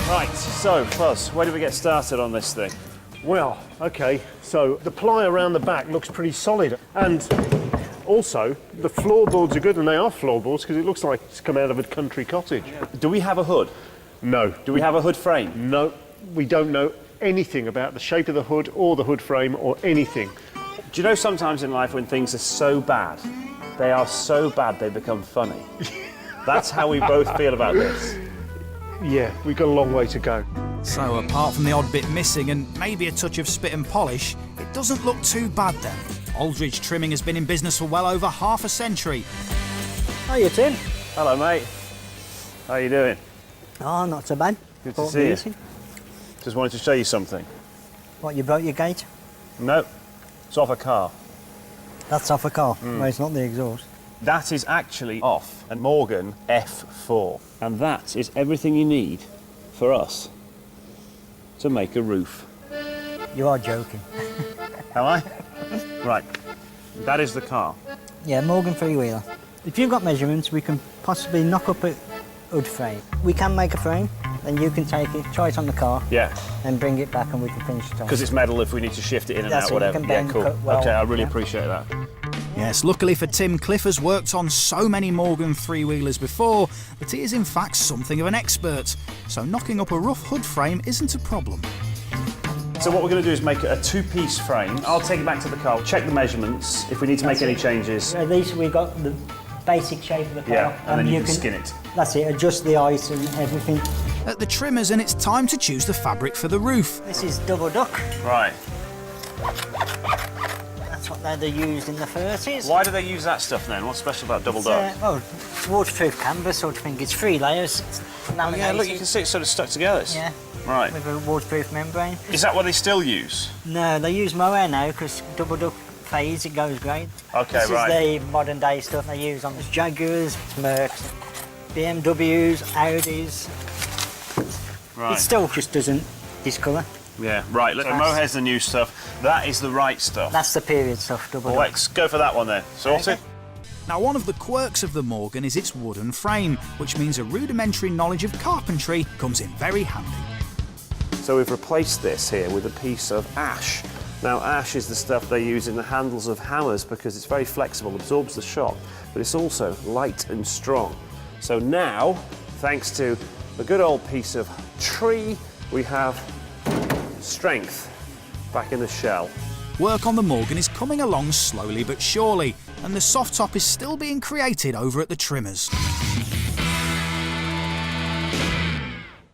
Right, so Fuzz, where do we get started on this thing? Well, okay, so the ply around the back looks pretty solid, and also the floorboards are good, and they are floorboards because it looks like it's come out of a country cottage. Do we have a hood? No. Do we have a hood frame? No, we don't know anything about the shape of the hood or the hood frame or anything. Do you know sometimes in life when things are so bad, they are so bad they become funny? That's how we both feel about this. Yeah, we've got a long way to go. So apart from the odd bit missing and maybe a touch of spit and polish, it doesn't look too bad then. Aldridge Trimming has been in business for well over half a century. Hiya, Tim. Hello, mate. How you doing? Oh, not so bad. Good to see you. Just wanted to show you something. What, you broke your gate? No, it's off a car. That's off a car. Well, it's not the exhaust. That is actually off a Morgan F4. And that is everything you need for us to make a roof. You are joking. Am I? Right, that is the car. Yeah, Morgan three-wheeler. If you've got measurements, we can possibly knock up a hood frame. We can make a frame, then you can take it, try it on the car, Yeah, and bring it back and we can finish it off. because it's metal if we need to shift it in and That's out, it, you whatever. can bend, Yeah, cool. cut well, Okay, I really yeah. appreciate that. Yes, luckily for Tim, Cliff has worked on so many Morgan three-wheelers before that he is in fact something of an expert. So knocking up a rough hood frame isn't a problem. So what we're going to do is make a two-piece frame. I'll take it back to the car, check the measurements, if we need to make any changes. At least we've got the basic shape of the car. Yeah, and then you can skin it. That's it, adjust the height and everything. At the trimmers, and it's time to choose the fabric for the roof. This is double duck. Right. That's what they used in the 30s. Why do they use that stuff then? What's special about double duck? Well, waterproof canvas sort of thing. It's 3 layers. It's laminated. Yeah, look, you can see it's sort of stuck together. Yeah. Right. With a waterproof membrane. Is that what they still use? No, they use mohair now because double duck fades, it goes great. Okay, this right. This is the modern day stuff they use on the Jaguars, Mercs, BMWs, Audis. Right. It still just doesn't discolour. Yeah, right. Look, so mohair's the new stuff. That is the right stuff. That's the period stuff, double Well, duck. let's go for that one then. Sorted? Okay. Now, one of the quirks of the Morgan is its wooden frame, which means a rudimentary knowledge of carpentry comes in very handy. So we've replaced this here with a piece of ash. Now, ash is the stuff they use in the handles of hammers because it's very flexible, absorbs the shock, but it's also light and strong. So now, thanks to a good old piece of tree, we have strength back in the shell. Work on the Morgan is coming along slowly but surely, and the soft top is still being created over at the trimmers.